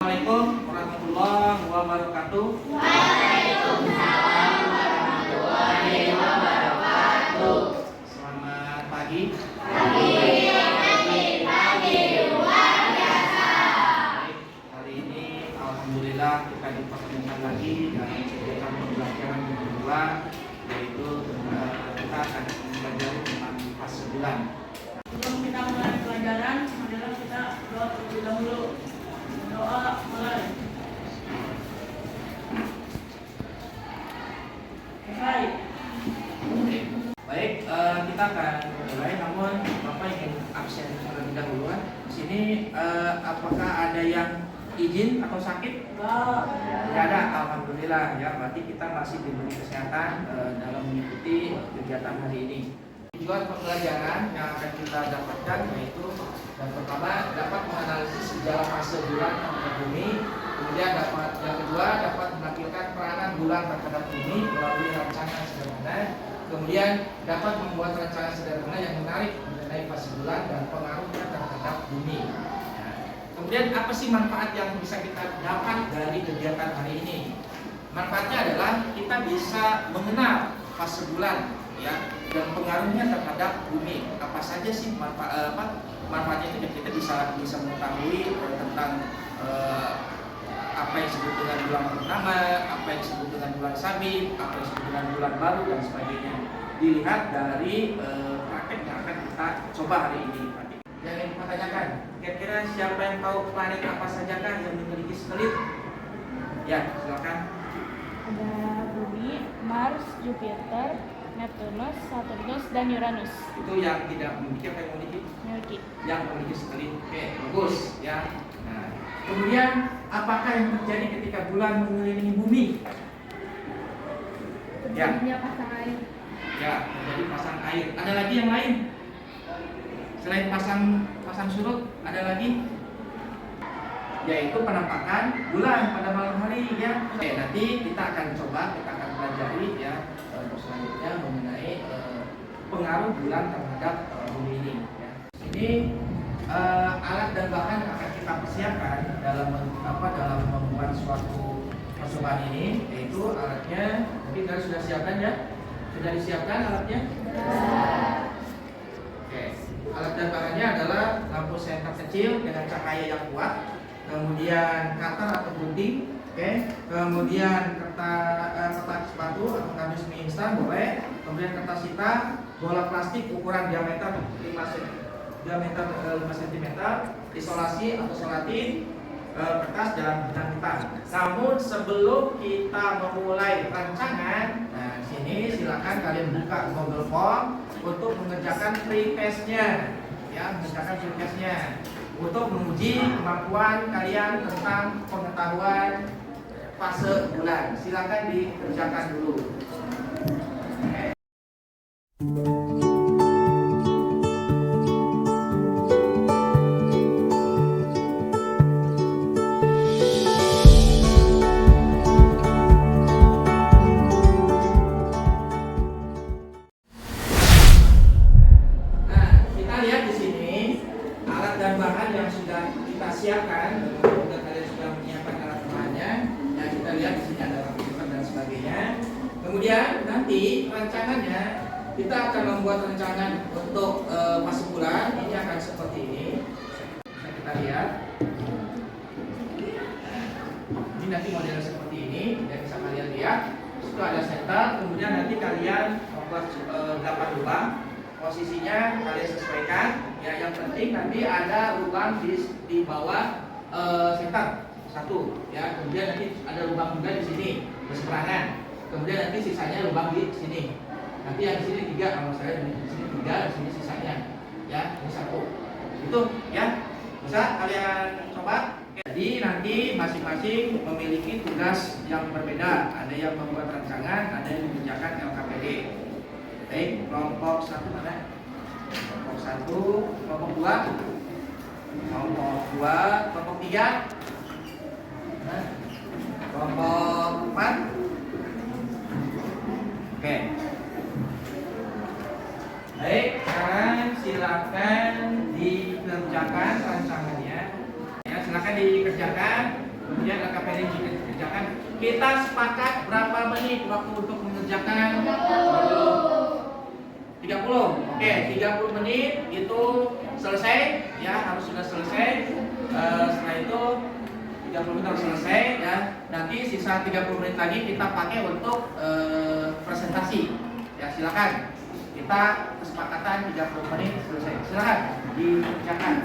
Assalamualaikum warahmatullahi wabarakatuh. Waalaikumsalam warahmatullahi wabarakatuh. Selamat pagi. Pagi luar biasa. Hari ini alhamdulillah kita dipertemukan lagi dalam kegiatan pembelajaran yang kedua, yaitu kita akan mempelajari tentang fase bulan. Sebelum kita mulai pelajaran, adalah kita doa terlebih dahulu. Doa mulai. Baik. Baik, kita akan mulai. Namun Bapak ingin absen terlebih dahulu. Di sini apakah ada yang izin atau sakit? Tidak ada, alhamdulillah ya. Berarti kita masih diberi kesehatan dalam mengikuti kegiatan hari ini. Tujuan pembelajaran yang akan kita dapatkan yaitu yang pertama dapat menganalisis sejarah fase bulan terhadap bumi, kemudian yang kedua dapat menampilkan peranan bulan terhadap bumi melalui rancangan sederhana, kemudian dapat membuat rancangan sederhana yang menarik mengenai fase bulan dan pengaruhnya terhadap bumi. Nah, kemudian apa sih manfaat yang bisa kita dapat dari kegiatan hari ini? Manfaatnya adalah kita bisa mengenal fase bulan ya dan pengaruhnya terhadap bumi. Apa saja sih manfaatnya itu? Kita bisa mengetahui tentang apa yang disebut dengan bulan purnama, apa yang disebut dengan bulan sabit, apa yang disebut dengan bulan baru dan sebagainya. Dilihat dari praktek yang akan kita coba hari ini. Yang ingin kita tanyakan, kira-kira siapa yang tahu planet apa sajakah yang memiliki satelit? Ya, silakan. Ada Bumi, Mars, Jupiter, Neptunus, Saturnus, dan Uranus. Itu yang tidak memiliki apa yang memiliki? Memiliki. Yang memiliki satelit. Oke, bagus ya. Nah, kemudian apakah yang terjadi ketika bulan mengelilingi bumi? Terjadinya pasang air. Ya, terjadi pasang air. Ada lagi yang lain? Selain pasang surut, ada lagi? Yaitu penampakan bulan pada malam hari ya. Oke, nanti kita akan pelajari ya selanjutnya mengenai pengaruh bulan terhadap bumi ini ya. Ini alat dan bahan yang akan kita persiapkan dalam membuat suatu percobaan ini, yaitu alatnya mungkin kalian sudah siapkan ya? Sudah disiapkan alatnya? Oke. Alat dan bahannya adalah lampu senter kecil dengan cahaya yang kuat, kemudian cutter atau gunting, oke, kemudian kertas sepatu atau kardus mie instan boleh, kemudian kertas hitam, bola plastik ukuran diameter 5 cm, isolasi atau solatin, kertas dan benang hitam. Namun sebelum kita memulai rancangan, nah sini silakan kalian buka Google Form untuk mengerjakan pretestnya, ya, mengerjakan pretestnya untuk menguji kemampuan kalian tentang pengetahuan fase bulan. Silakan dikerjakan dulu. Siapkan, kemudian kalian sudah menyiapkan alat bahannya. Nah, kita lihat di sini ada komputer dan sebagainya. Kemudian kita akan membuat rancangan untuk masuk bulan. Ini akan seperti ini. Bisa kita lihat. Ini nanti modelnya seperti ini, yang bisa kalian lihat. Itu ada center, kemudian nanti kalian membuat 8 lubang. Posisinya kalian sesuaikan. Ya, yang penting nanti ada lubang di bawah center satu. Ya, kemudian nanti ada lubang juga di sini berseberangan. Kemudian nanti sisanya lubang di sini. Nanti yang di sini 3, kalau saya di sini 3, di sini sisanya. Ya, ini 1. Itu ya. Bisa kalian coba. Jadi nanti masing-masing memiliki tugas yang berbeda. Ada yang membuat rancangan, ada yang mengerjakan LKPD. Baik, kelompok 1 mana? Kelompok 1, kelompok 2, kelompok 2, kelompok 3, kelompok 4. Oke. Baik, sekarang silakan dikerjakan rancangannya. Ya, silakan dikerjakan. Kemudian LKPD juga dikerjakan. Kita sepakat berapa menit waktu untuk mengerjakan? 30. Oke, 30 menit itu selesai ya, harus sudah selesai. Setelah itu 30 menit harus selesai ya. Nanti sisa 30 menit lagi kita pakai untuk presentasi. Ya, silakan. Kita kesepakatan 30 menit selesai. Silakan dikerjakan.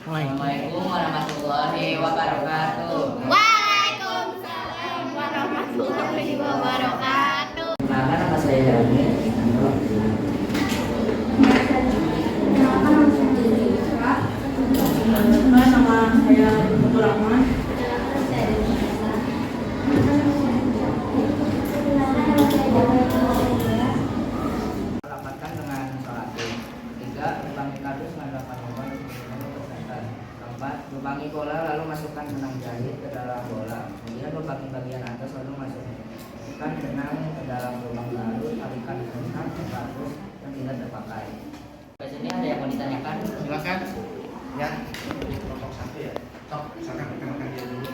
Assalamualaikum warahmatullahi wabarakatuh. Waalaikumsalam warahmatullahi wabarakatuh. Perkenalkan, nama saya Dani. Nama saya Abdul Rahman. Rapatkan dengan sholat. 3. Lubangi kardus dengan 8 lubang persen. 4. Lubangi bola lalu masukkan benang jahit ke dalam bola. Kemudian lubangi bagian atas lalu masukkan benang ke dalam lubang lalu talikan benang ke kardus yang tidak terpakai. Di sini ada yang mau ditanyakan? Silakan. Ya. Kelompok 1 ya. Sok, silakan perkenalkan diri dulu.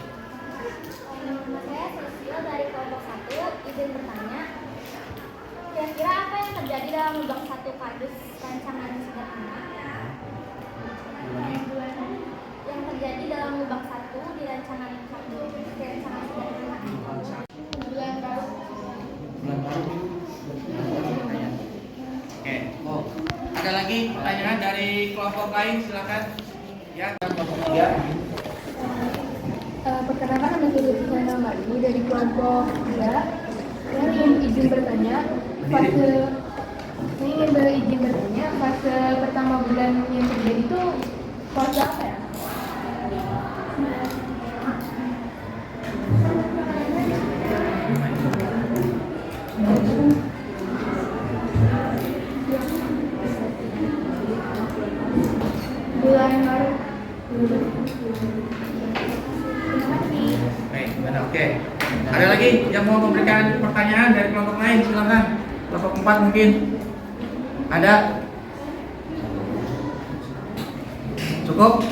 Nama saya Sosial dari kelompok 1. Izin bertanya, kira-kira apa yang terjadi dalam lubang satu kardus rancangan sederhana? Yang terjadi dalam lubang satu di rancangan sederhana. Bulan baru. Oke. Oh. Ada lagi pertanyaan dari kelompok lain, silakan. Ya, kelompok 3. Perkenalkan, nama saya Luciana Mardi dari kelompok 3. Saya ingin izin bertanya, fase pertama bulan yang terjadi itu fase apa ya? Bulan Maret. Baik, benar. Oke. Ada lagi yang mau memberikan pertanyaan dari kelompok lain, silakan. Kelompok 4 mungkin. Ada? Cukup?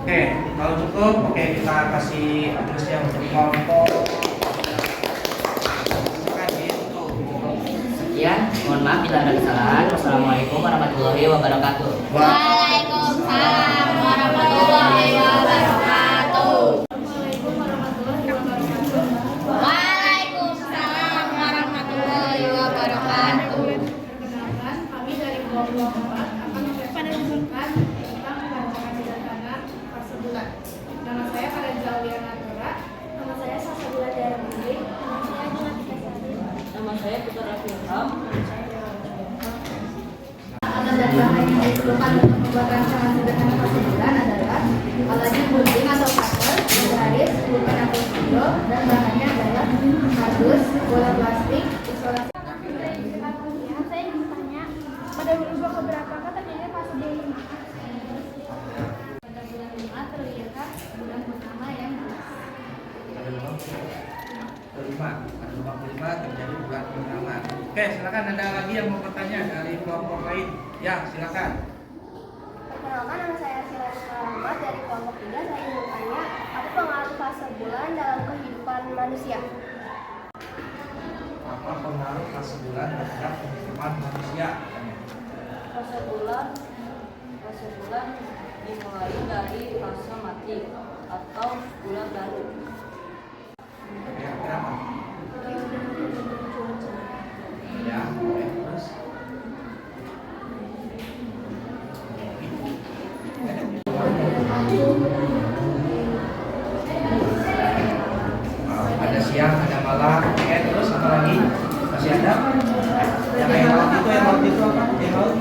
Oke, kalau cukup, oke kita kasih apresiasi untuk kelompok. Silakan ditutup. Sekian, mohon maaf bila ada kesalahan. Wassalamualaikum warahmatullahi wabarakatuh. Waalaikumsalam warahmatullahi wabarakatuh. Waalaikumsalam warahmatullahi wabarakatuh. Perkenalkan, kami dari kelompok 4 akan mempresentasikan tentang rancangan sederhana fase bulan. Nama saya Fareza Wianatora. Nama saya Sasa Bulan Darah Putri. Nama saya Bunga Tikasari. Nama saya Putra Ilham. Alat dan bahan yang diperlukan untuk membuat rancangan sederhana fase bulan adalah alat gunting atau cutter, garis, pulpen atau spidol, dan bahannya adalah kardus, bola plastik, isolasi. Ya, saya ingin bertanya, pada lubang keberapakah terjadi fase bulan? Pada bulan 5 terlihat bulan pertama yang jelas. Ada lubang kelima. Ada lubang kelima terjadi bulan pertama. Oke, silakan ada lagi yang mau bertanya dari kelompok lain. Ya, silakan. Perkenalkan, nama saya Sila Rahmat dari kelompok 3. Saya ingin bertanya, apa pengaruh fase bulan dalam kehidupan manusia? Apa pengaruh fase bulan terhadap kehidupan manusia? Fase bulan dimulai dari fase mati atau bulan baru. Ya, kenapa? Ya, boleh terus. Ada siang, ada malam, terus apa lagi? Masih ada? Yang laut itu apa? Yang laut?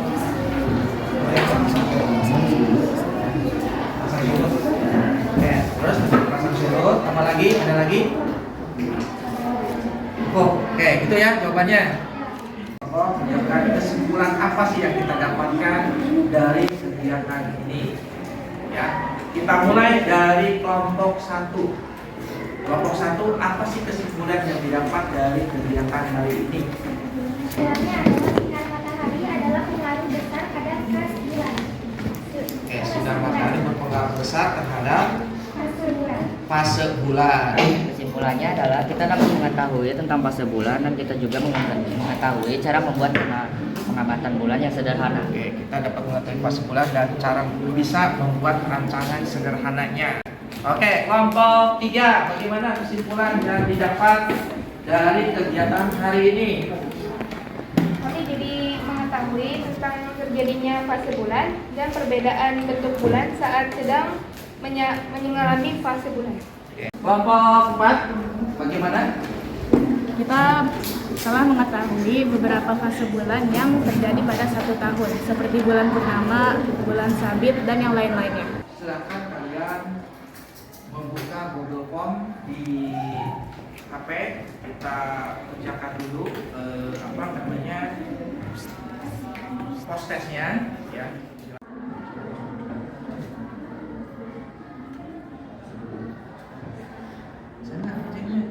Pasang surut. Terus pasang surut, apa lagi? Ada lagi? Oke, gitu ya jawabannya. Menjawabkan kesimpulan apa sih yang kita dapatkan dari kegiatan ini? Ya, kita mulai dari kelompok 1. Kelompok 1, apa sih kesimpulan yang didapat dari kegiatan hari ini? Jawabannya adalah sinar matahari adalah pengaruh besar pada fase bulan. Oke, sinar matahari berpengaruh besar terhadap Fase bulan. fase bulan. Kesimpulannya adalah kita dapat mengetahui tentang fase bulan dan kita juga mengetahui cara membuat pengamatan bulan yang sederhana. Oke, kita dapat mengetahui fase bulan dan cara bisa membuat rancangan sederhananya. Oke, kelompok 3, bagaimana kesimpulan yang didapat dari kegiatan hari ini? Kami jadi mengetahui tentang terjadinya fase bulan dan perbedaan bentuk bulan saat sedang mengalami fase bulan. Kelompok 4 bagaimana? Kita telah mengetahui beberapa fase bulan yang terjadi pada 1 tahun, seperti bulan purnama, bulan sabit, dan yang lain-lainnya. Silakan kalian membuka Google Form di HP. Kita kerjakan dulu post testnya ya. Sana ceknya.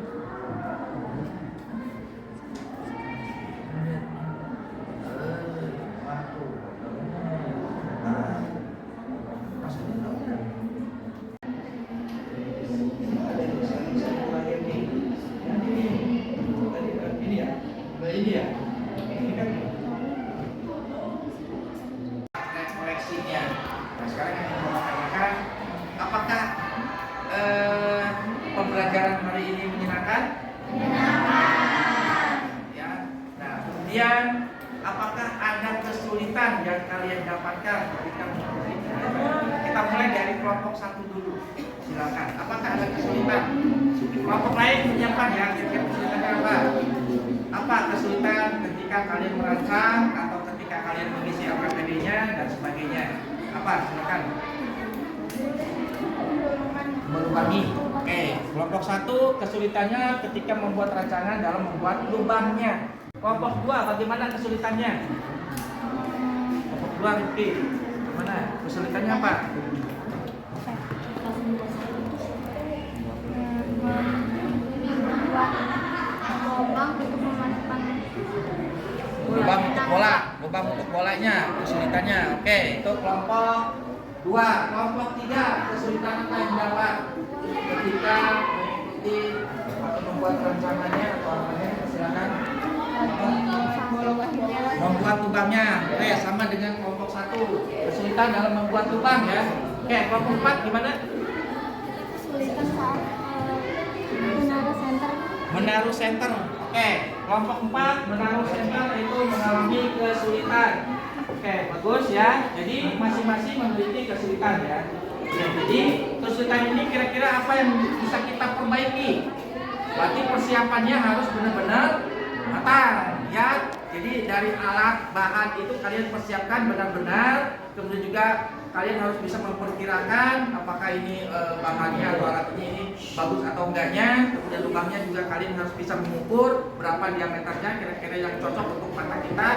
Koleksinya. Nah, sekarang yang mau tanyakan, apakah pembelajaran hari ini menyenangkan? Menyenangkan. Ya. Nah, kemudian apakah ada kesulitan yang kalian dapatkan ketika mengikuti? Kita mulai dari kelompok 1 dulu. Silakan. Apakah ada kesulitan? Kelompok lain menyiapkan ya, kira-kira kesulitannya apa? Apa kesulitan ketika kalian merancang atau ketika kalian mengisi LKPD-nya dan sebagainya? Apa? Silakan. Melubangi. Oke, kelompok 1 kesulitannya ketika membuat rancangan dalam membuat lubangnya. Kelompok 2 bagaimana kesulitannya? Kelompok 2 Rifki, gimana? Kesulitannya apa? Lubang untuk bolanya, kesulitannya. Oke, itu kelompok 2. Kelompok 3 kesulitan apa yang dapat ketika mengikuti atau membuat rancangannya atau apanya? Silakan. Membuat lubangnya. Oke, sama dengan kelompok 1. Kesulitan dalam membuat lubang ya. Oke, kelompok 4 gimana? Kesulitan saat menaruh senter. Menaruh senter. Oke, kelompok 4 menaruh senter itu mengalami kesulitan. Oke, bagus ya. Jadi masing-masing memiliki kesulitan ya. Jadi kesulitan ini kira-kira apa yang bisa kita perbaiki? Berarti persiapannya harus benar-benar matang ya. Jadi dari alat bahan itu kalian persiapkan benar-benar. Kemudian juga kalian harus bisa memperkirakan apakah ini bahannya atau alatnya ini bagus atau enggaknya. Kemudian lubangnya juga kalian harus bisa mengukur berapa diameternya kira-kira yang cocok untuk mata kita.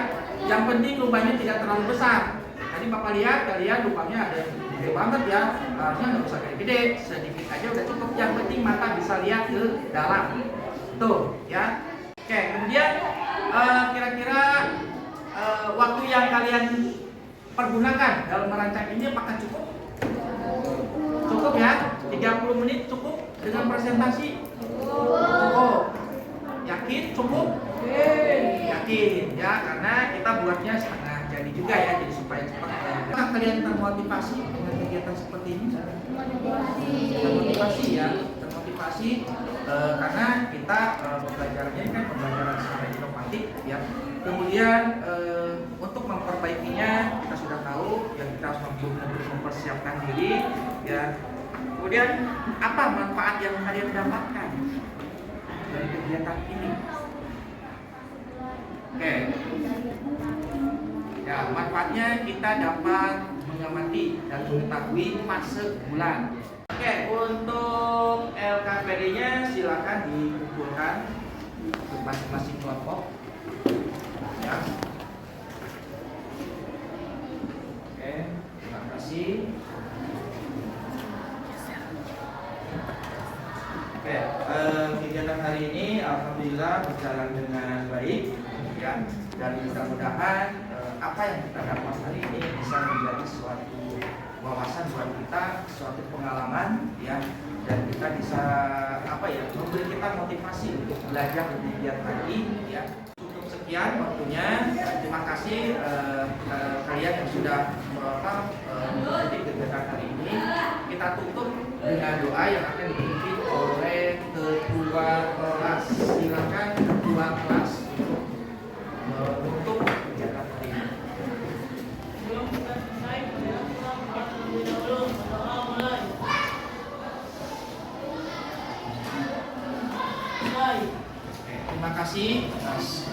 Yang penting lubangnya tidak terlalu besar. Tadi Bapak lihat kalian lubangnya ada yang gede banget ya. Harusnya nggak usah kayak gede, sedikit aja udah cukup. Yang penting mata bisa lihat ke dalam. Tuh ya. Oke, kemudian kira-kira waktu yang kalian pergunakan dalam merancang ini apakah cukup? Cukup ya? 30 menit cukup dengan presentasi? Cukup. Yakin cukup? Yakin ya, karena kita buatnya setengah jadi juga ya, jadi supaya cepat. Apakah kalian termotivasi dengan kegiatan seperti ini? Termotivasi ya, termotivasi karena kita pembelajarannya ini kan pembelajaran secara inovatif ya. Kemudian untuk memperbaikinya kita sudah tahu ya, kita harus mempersiapkan diri ya. Kemudian apa manfaat yang kalian dapatkan dari kegiatan ini? Oke. Ya, manfaatnya kita dapat mengamati dan mengetahui fase bulan. Oke, untuk LKPD-nya silakan dikumpulkan ke masing-masing kelompok. Ya. Oke, terima kasih. Oke, kegiatan hari ini alhamdulillah berjalan dengan baik ya, dan mudah-mudahan apa yang kita dapat hari ini bisa menjadi suatu wawasan buat kita, suatu pengalaman ya, dan kita bisa memberi kita motivasi untuk belajar lebih giat lagi ya. Cukup sekian waktunya. Terima kasih kalian yang sudah mengikuti kegiatan hari ini. Kita tutup dengan doa yang akan dipimpin oleh ketua kelas. Silakan ketua kelas untuk kegiatan hari ini. kasih atas